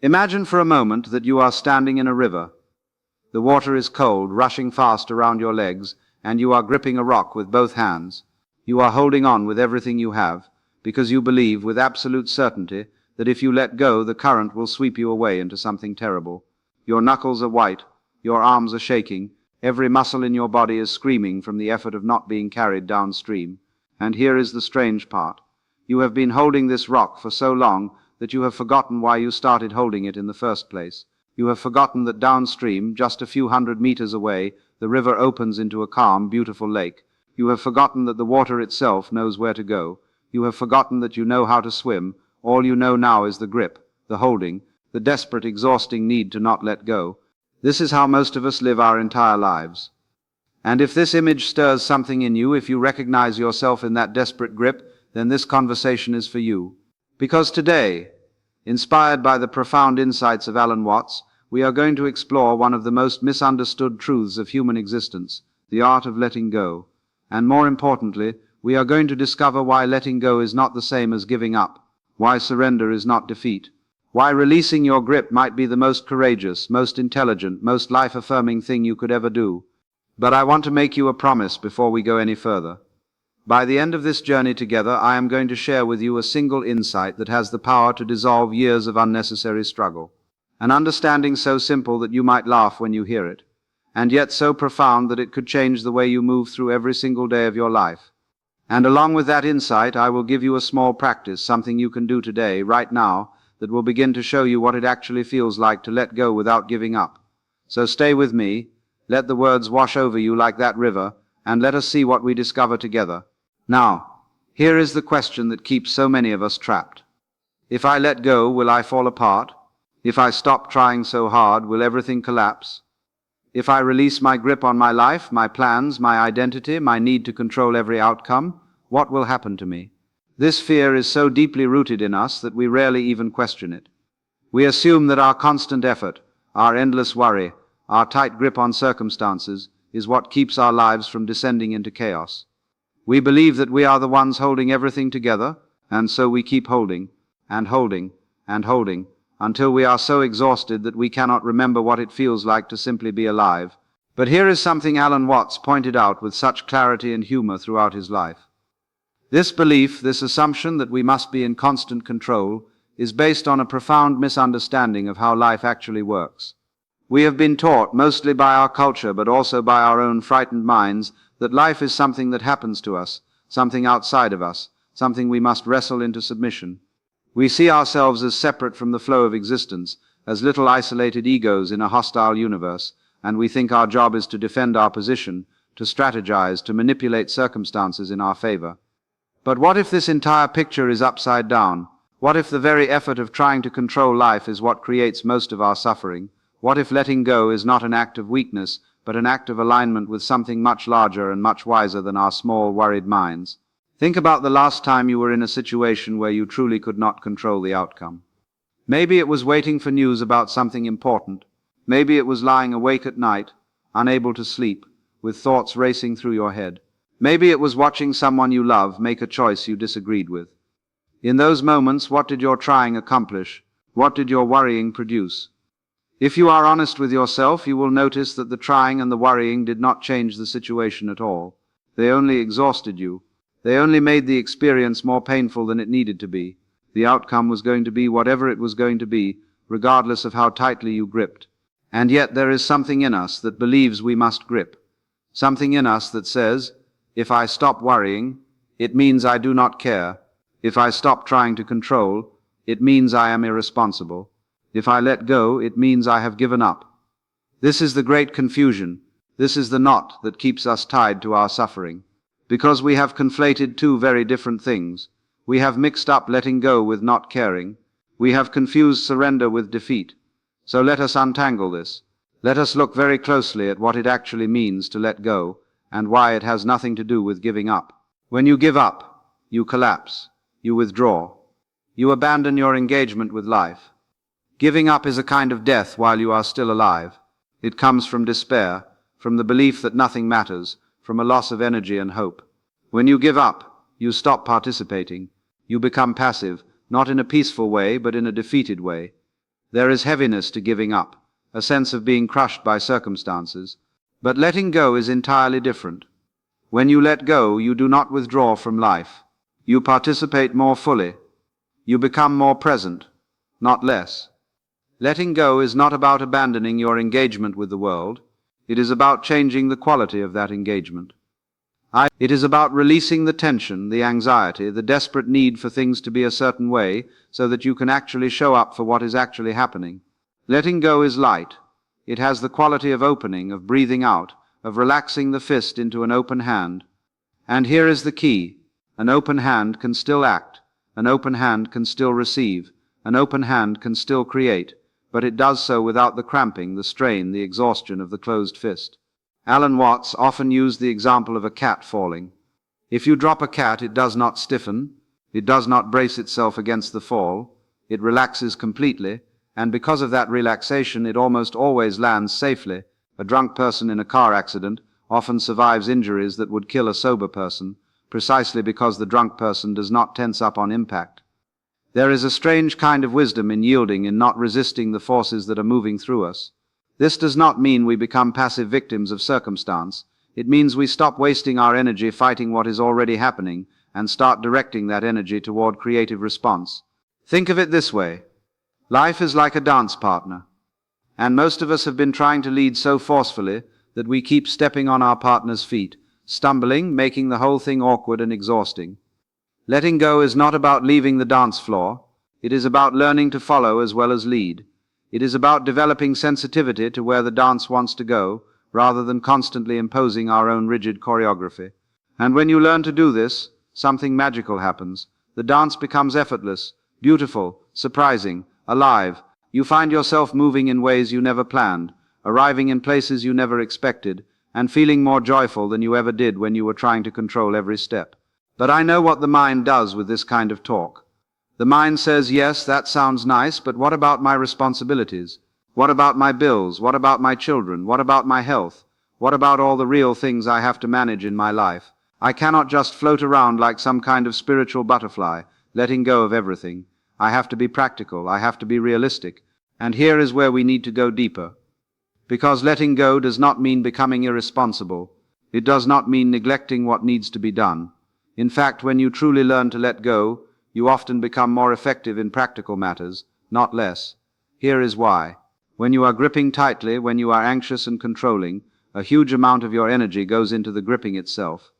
Imagine for a moment that you are standing in a river. The water is cold, rushing fast around your legs, and you are gripping a rock with both hands. You are holding on with everything you have, because you believe with absolute certainty that if you let go, the current will sweep you away into something terrible. Your knuckles are white, your arms are shaking, every muscle in your body is screaming from the effort of not being carried downstream. And here is the strange part. You have been holding this rock for so long that you have forgotten why you started holding it in the first place. You have forgotten that downstream, just a few hundred meters away, the river opens into a calm, beautiful lake. You have forgotten that the water itself knows where to go. You have forgotten that you know how to swim. All you know now is the grip, the holding, the desperate, exhausting need to not let go. This is how most of us live our entire lives. And if this image stirs something in you, if you recognize yourself in that desperate grip, then this conversation is for you. Because today, inspired by the profound insights of Alan Watts, we are going to explore one of the most misunderstood truths of human existence, the art of letting go. And more importantly, we are going to discover why letting go is not the same as giving up, why surrender is not defeat, why releasing your grip might be the most courageous, most intelligent, most life-affirming thing you could ever do. But I want to make you a promise before we go any further. By the end of this journey together, I am going to share with you a single insight that has the power to dissolve years of unnecessary struggle. An understanding so simple that you might laugh when you hear it, and yet so profound that it could change the way you move through every single day of your life. And along with that insight, I will give you a small practice, something you can do today, right now, that will begin to show you what it actually feels like to let go without giving up. So stay with me, let the words wash over you like that river, and let us see what we discover together. Now, here is the question that keeps so many of us trapped. If I let go, will I fall apart? If I stop trying so hard, will everything collapse? If I release my grip on my life, my plans, my identity, my need to control every outcome, what will happen to me? This fear is so deeply rooted in us that we rarely even question it. We assume that our constant effort, our endless worry, our tight grip on circumstances is what keeps our lives from descending into chaos. We believe that we are the ones holding everything together, and so we keep holding, and holding, and holding, until we are so exhausted that we cannot remember what it feels like to simply be alive. But here is something Alan Watts pointed out with such clarity and humor throughout his life. This belief, this assumption that we must be in constant control, is based on a profound misunderstanding of how life actually works. We have been taught, mostly by our culture but also by our own frightened minds, that life is something that happens to us, something outside of us, something we must wrestle into submission. We see ourselves as separate from the flow of existence, as little isolated egos in a hostile universe, and we think our job is to defend our position, to strategize, to manipulate circumstances in our favor. But what if this entire picture is upside down? What if the very effort of trying to control life is what creates most of our suffering? What if letting go is not an act of weakness, but an act of alignment with something much larger and much wiser than our small, worried minds? Think about the last time you were in a situation where you truly could not control the outcome. Maybe it was waiting for news about something important. Maybe it was lying awake at night, unable to sleep, with thoughts racing through your head. Maybe it was watching someone you love make a choice you disagreed with. In those moments, what did your trying accomplish? What did your worrying produce? If you are honest with yourself, you will notice that the trying and the worrying did not change the situation at all. They only exhausted you. They only made the experience more painful than it needed to be. The outcome was going to be whatever it was going to be, regardless of how tightly you gripped. And yet there is something in us that believes we must grip. Something in us that says, if I stop worrying, it means I do not care. If I stop trying to control, it means I am irresponsible. If I let go, it means I have given up. This is the great confusion. This is the knot that keeps us tied to our suffering. Because we have conflated two very different things. We have mixed up letting go with not caring. We have confused surrender with defeat. So let us untangle this. Let us look very closely at what it actually means to let go, and why it has nothing to do with giving up. When you give up, you collapse. You withdraw. You abandon your engagement with life. Giving up is a kind of death while you are still alive. It comes from despair, from the belief that nothing matters, from a loss of energy and hope. When you give up, you stop participating. You become passive, not in a peaceful way, but in a defeated way. There is heaviness to giving up, a sense of being crushed by circumstances. But letting go is entirely different. When you let go, you do not withdraw from life. You participate more fully. You become more present, not less. Letting go is not about abandoning your engagement with the world. It is about changing the quality of that engagement. It is about releasing the tension, the anxiety, the desperate need for things to be a certain way so that you can actually show up for what is actually happening. Letting go is light. It has the quality of opening, of breathing out, of relaxing the fist into an open hand. And here is the key. An open hand can still act. An open hand can still receive. An open hand can still create. But it does so without the cramping, the strain, the exhaustion of the closed fist. Alan Watts often used the example of a cat falling. If you drop a cat, it does not stiffen. It does not brace itself against the fall. It relaxes completely, and because of that relaxation, it almost always lands safely. A drunk person in a car accident often survives injuries that would kill a sober person, precisely because the drunk person does not tense up on impact. There is a strange kind of wisdom in yielding, in not resisting the forces that are moving through us. This does not mean we become passive victims of circumstance. It means we stop wasting our energy fighting what is already happening and start directing that energy toward creative response. Think of it this way. Life is like a dance partner, and most of us have been trying to lead so forcefully that we keep stepping on our partner's feet, stumbling, making the whole thing awkward and exhausting. Letting go is not about leaving the dance floor. It is about learning to follow as well as lead. It is about developing sensitivity to where the dance wants to go, rather than constantly imposing our own rigid choreography. And when you learn to do this, something magical happens. The dance becomes effortless, beautiful, surprising, alive. You find yourself moving in ways you never planned, arriving in places you never expected, and feeling more joyful than you ever did when you were trying to control every step. But I know what the mind does with this kind of talk. The mind says, yes, that sounds nice, but what about my responsibilities? What about my bills? What about my children? What about my health? What about all the real things I have to manage in my life? I cannot just float around like some kind of spiritual butterfly, letting go of everything. I have to be practical. I have to be realistic. And here is where we need to go deeper. Because letting go does not mean becoming irresponsible. It does not mean neglecting what needs to be done. In fact, when you truly learn to let go, you often become more effective in practical matters, not less. Here is why. When you are gripping tightly, when you are anxious and controlling, a huge amount of your energy goes into the gripping itself.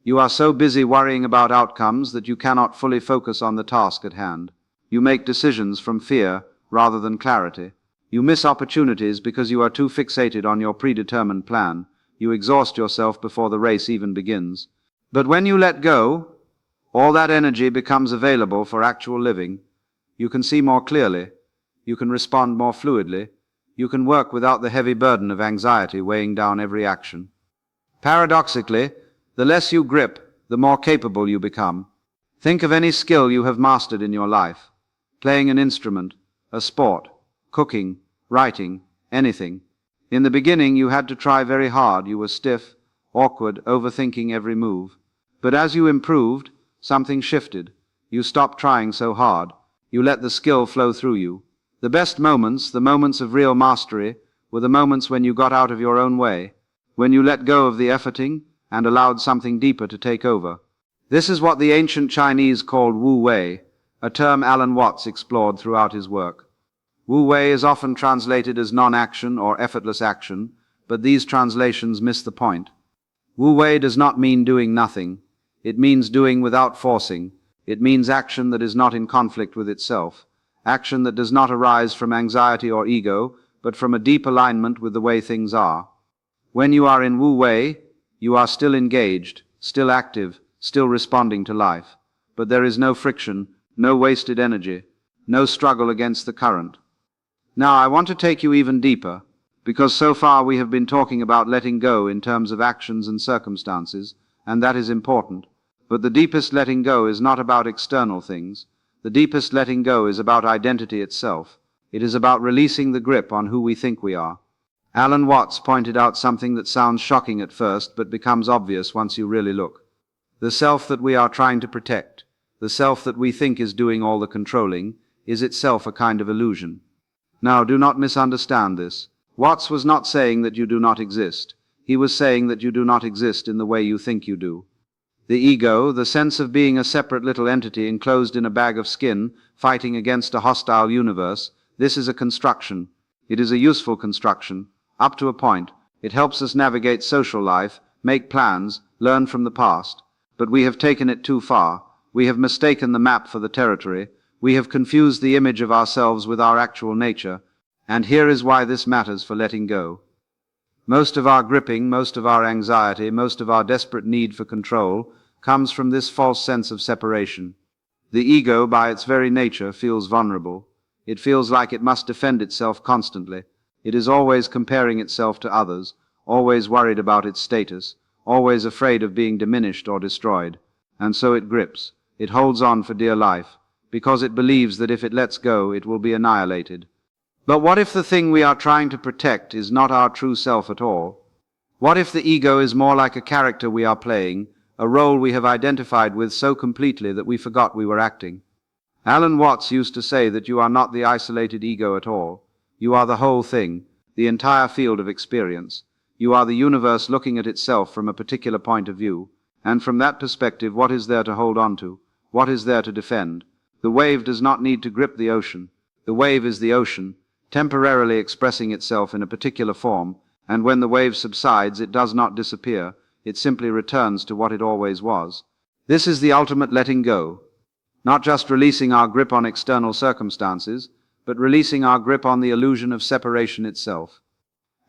You are so busy worrying about outcomes that you cannot fully focus on the task at hand. You make decisions from fear rather than clarity. You miss opportunities because you are too fixated on your predetermined plan. You exhaust yourself before the race even begins. But when you let go, all that energy becomes available for actual living. You can see more clearly. You can respond more fluidly. You can work without the heavy burden of anxiety weighing down every action. Paradoxically, the less you grip, the more capable you become. Think of any skill you have mastered in your life. Playing an instrument, a sport, cooking, writing, anything. In the beginning you had to try very hard. You were stiff, awkward, overthinking every move. But as you improved, something shifted. You stopped trying so hard. You let the skill flow through you. The best moments, the moments of real mastery, were the moments when you got out of your own way, when you let go of the efforting and allowed something deeper to take over. This is what the ancient Chinese called Wu Wei, a term Alan Watts explored throughout his work. Wu Wei is often translated as non-action or effortless action, but these translations miss the point. Wu Wei does not mean doing nothing. It means doing without forcing. It means action that is not in conflict with itself. Action that does not arise from anxiety or ego, but from a deep alignment with the way things are. When you are in Wu Wei, you are still engaged, still active, still responding to life. But there is no friction, no wasted energy, no struggle against the current. Now I want to take you even deeper, because so far we have been talking about letting go in terms of actions and circumstances, and that is important. But the deepest letting go is not about external things. The deepest letting go is about identity itself. It is about releasing the grip on who we think we are. Alan Watts pointed out something that sounds shocking at first, but becomes obvious once you really look. The self that we are trying to protect, the self that we think is doing all the controlling, is itself a kind of illusion. Now, do not misunderstand this. Watts was not saying that you do not exist. He was saying that you do not exist in the way you think you do. The ego, the sense of being a separate little entity enclosed in a bag of skin, fighting against a hostile universe, this is a construction. It is a useful construction, up to a point. It helps us navigate social life, make plans, learn from the past. But we have taken it too far. We have mistaken the map for the territory. We have confused the image of ourselves with our actual nature. And here is why this matters for letting go. Most of our gripping, most of our anxiety, most of our desperate need for control comes from this false sense of separation. The ego, by its very nature, feels vulnerable. It feels like it must defend itself constantly. It is always comparing itself to others, always worried about its status, always afraid of being diminished or destroyed. And so it grips. It holds on for dear life, because it believes that if it lets go, it will be annihilated. But what if the thing we are trying to protect is not our true self at all? What if the ego is more like a character we are playing, a role we have identified with so completely that we forgot we were acting? Alan Watts used to say that you are not the isolated ego at all. You are the whole thing, the entire field of experience. You are the universe looking at itself from a particular point of view, and from that perspective, what is there to hold on to? What is there to defend? The wave does not need to grip the ocean. The wave is the ocean, temporarily expressing itself in a particular form, and when the wave subsides, it does not disappear. It simply returns to what it always was. This is the ultimate letting go. Not just releasing our grip on external circumstances, but releasing our grip on the illusion of separation itself.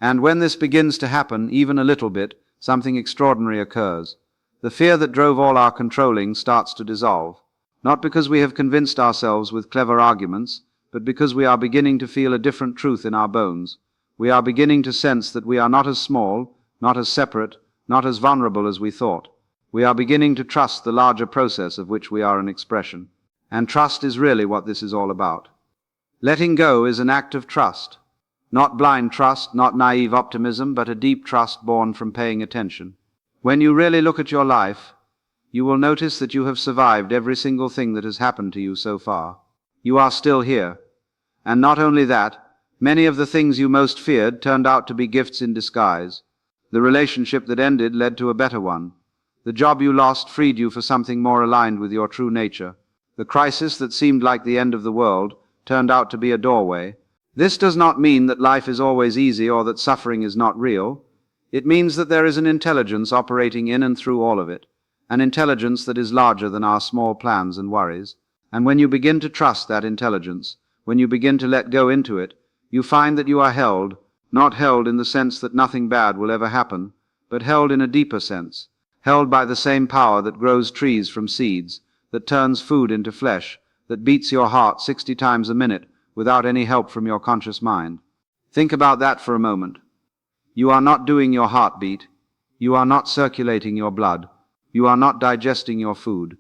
And when this begins to happen, even a little bit, something extraordinary occurs. The fear that drove all our controlling starts to dissolve. Not because we have convinced ourselves with clever arguments, but because we are beginning to feel a different truth in our bones. We are beginning to sense that we are not as small, not as separate, not as vulnerable as we thought. We are beginning to trust the larger process of which we are an expression. And trust is really what this is all about. Letting go is an act of trust. Not blind trust, not naive optimism, but a deep trust born from paying attention. When you really look at your life, you will notice that you have survived every single thing that has happened to you so far. You are still here. And not only that, many of the things you most feared turned out to be gifts in disguise. The relationship that ended led to a better one. The job you lost freed you for something more aligned with your true nature. The crisis that seemed like the end of the world turned out to be a doorway. This does not mean that life is always easy or that suffering is not real. It means that there is an intelligence operating in and through all of it, an intelligence that is larger than our small plans and worries. And when you begin to trust that intelligence, when you begin to let go into it, you find that you are held, not held in the sense that nothing bad will ever happen, but held in a deeper sense, held by the same power that grows trees from seeds, that turns food into flesh, that beats your heart 60 times a minute without any help from your conscious mind. Think about that for a moment. You are not doing your heartbeat. You are not circulating your blood. You are not digesting your food.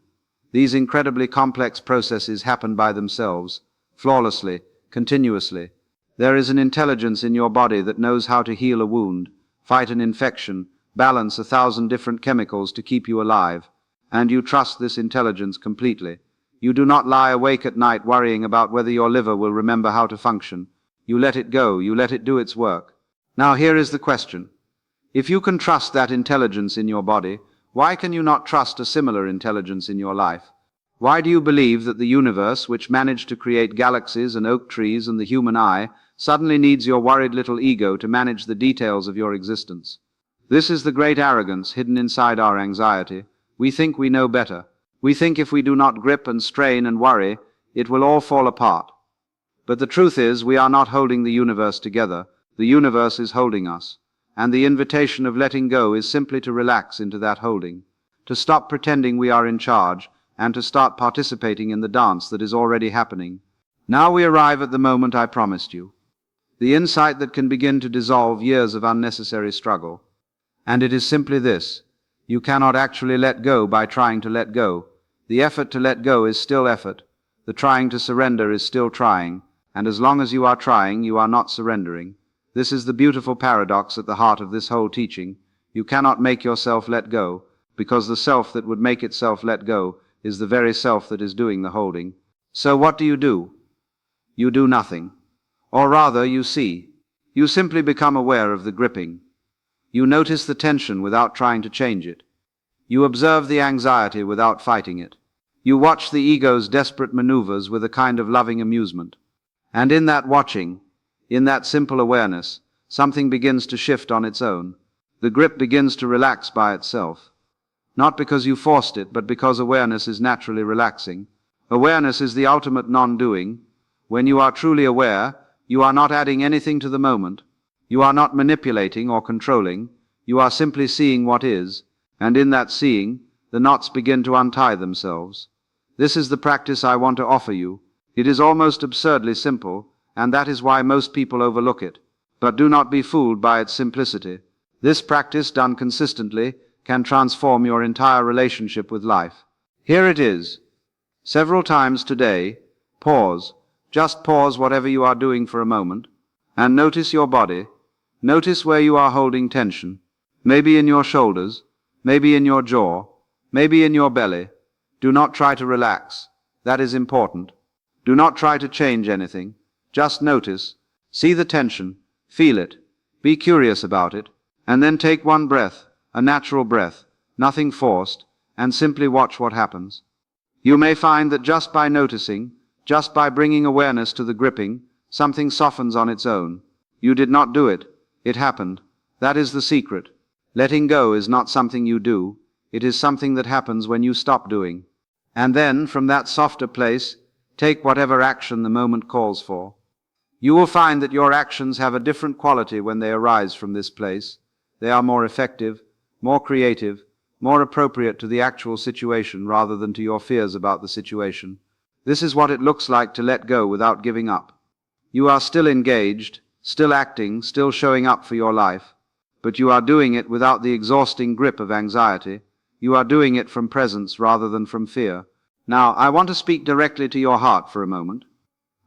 These incredibly complex processes happen by themselves, flawlessly, continuously. There is an intelligence in your body that knows how to heal a wound, fight an infection, balance 1,000 different chemicals to keep you alive, and you trust this intelligence completely. You do not lie awake at night worrying about whether your liver will remember how to function. You let it go, you let it do its work. Now here is the question. If you can trust that intelligence in your body, why can you not trust a similar intelligence in your life? Why do you believe that the universe, which managed to create galaxies and oak trees and the human eye, suddenly needs your worried little ego to manage the details of your existence? This is the great arrogance hidden inside our anxiety. We think we know better. We think if we do not grip and strain and worry, it will all fall apart. But the truth is, we are not holding the universe together. The universe is holding us. And the invitation of letting go is simply to relax into that holding, to stop pretending we are in charge, and to start participating in the dance that is already happening. Now we arrive at the moment I promised you. The insight that can begin to dissolve years of unnecessary struggle. And it is simply this. You cannot actually let go by trying to let go. The effort to let go is still effort. The trying to surrender is still trying. And as long as you are trying, you are not surrendering. This is the beautiful paradox at the heart of this whole teaching. You cannot make yourself let go, because the self that would make itself let go is the very self that is doing the holding. So what do? You do nothing. Or rather, you see. You simply become aware of the gripping. You notice the tension without trying to change it. You observe the anxiety without fighting it. You watch the ego's desperate maneuvers with a kind of loving amusement. And in that watching, in that simple awareness, something begins to shift on its own. The grip begins to relax by itself. Not because you forced it, but because awareness is naturally relaxing. Awareness is the ultimate non-doing. When you are truly aware, you are not adding anything to the moment. You are not manipulating or controlling. You are simply seeing what is, and in that seeing, the knots begin to untie themselves. This is the practice I want to offer you. It is almost absurdly simple, and that is why most people overlook it. But do not be fooled by its simplicity. This practice, done consistently, can transform your entire relationship with life. Here it is. Several times today, pause. Just pause whatever you are doing for a moment, and notice your body. Notice where you are holding tension. Maybe in your shoulders, maybe in your jaw, maybe in your belly. Do not try to relax. That is important. Do not try to change anything. Just notice. See the tension. Feel it. Be curious about it. And then take one breath, a natural breath, nothing forced, and simply watch what happens. You may find that just by noticing, just by bringing awareness to the gripping, something softens on its own. You did not do it. It happened. That is the secret. Letting go is not something you do. It is something that happens when you stop doing. And then, from that softer place, take whatever action the moment calls for. You will find that your actions have a different quality when they arise from this place. They are more effective, more creative, more appropriate to the actual situation rather than to your fears about the situation. This is what it looks like to let go without giving up. You are still engaged, still acting, still showing up for your life, but you are doing it without the exhausting grip of anxiety. You are doing it from presence rather than from fear. Now, I want to speak directly to your heart for a moment.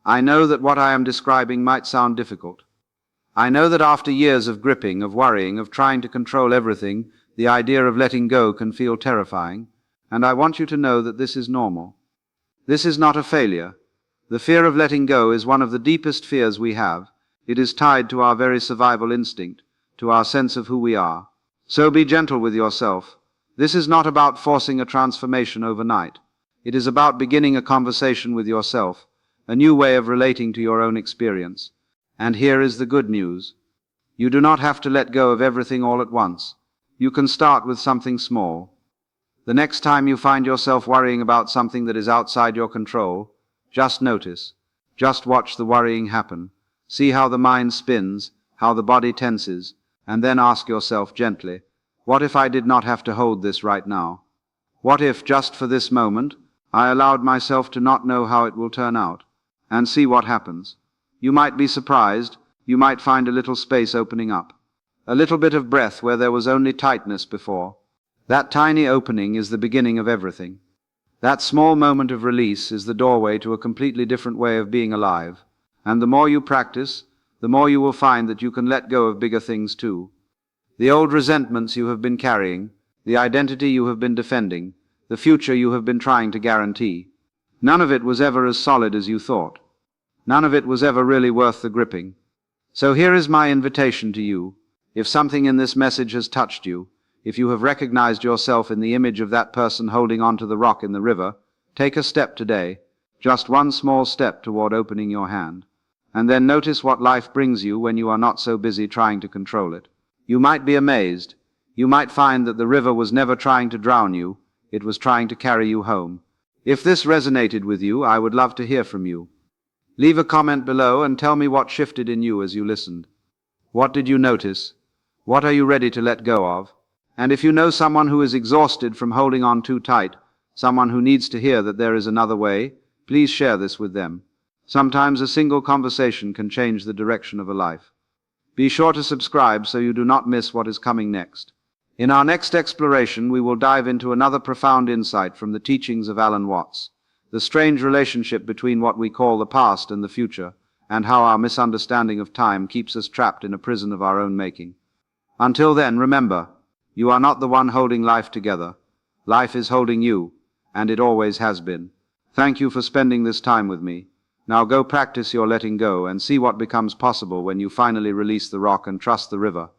I know that what I am describing might sound difficult. I know that after years of gripping, of worrying, of trying to control everything, the idea of letting go can feel terrifying, and I want you to know that this is normal. This is not a failure. The fear of letting go is one of the deepest fears we have. It is tied to our very survival instinct, to our sense of who we are. So be gentle with yourself. This is not about forcing a transformation overnight. It is about beginning a conversation with yourself, a new way of relating to your own experience. And here is the good news. You do not have to let go of everything all at once. You can start with something small. The next time you find yourself worrying about something that is outside your control, just notice. Just watch the worrying happen. See how the mind spins, how the body tenses, and then ask yourself gently, what if I did not have to hold this right now? What if, just for this moment, I allowed myself to not know how it will turn out, and see what happens? You might be surprised. You might find a little space opening up. A little bit of breath where there was only tightness before. That tiny opening is the beginning of everything. That small moment of release is the doorway to a completely different way of being alive. And the more you practice, the more you will find that you can let go of bigger things too. The old resentments you have been carrying, the identity you have been defending, the future you have been trying to guarantee. None of it was ever as solid as you thought. None of it was ever really worth the gripping. So here is my invitation to you. If something in this message has touched you, if you have recognized yourself in the image of that person holding on to the rock in the river, take a step today, just one small step toward opening your hand. And then notice what life brings you when you are not so busy trying to control it. You might be amazed. You might find that the river was never trying to drown you, it was trying to carry you home. If this resonated with you, I would love to hear from you. Leave a comment below and tell me what shifted in you as you listened. What did you notice? What are you ready to let go of? And if you know someone who is exhausted from holding on too tight, someone who needs to hear that there is another way, please share this with them. Sometimes a single conversation can change the direction of a life. Be sure to subscribe so you do not miss what is coming next. In our next exploration, we will dive into another profound insight from the teachings of Alan Watts, the strange relationship between what we call the past and the future, and how our misunderstanding of time keeps us trapped in a prison of our own making. Until then, remember, you are not the one holding life together. Life is holding you, and it always has been. Thank you for spending this time with me. Now go practice your letting go and see what becomes possible when you finally release the rock and trust the river.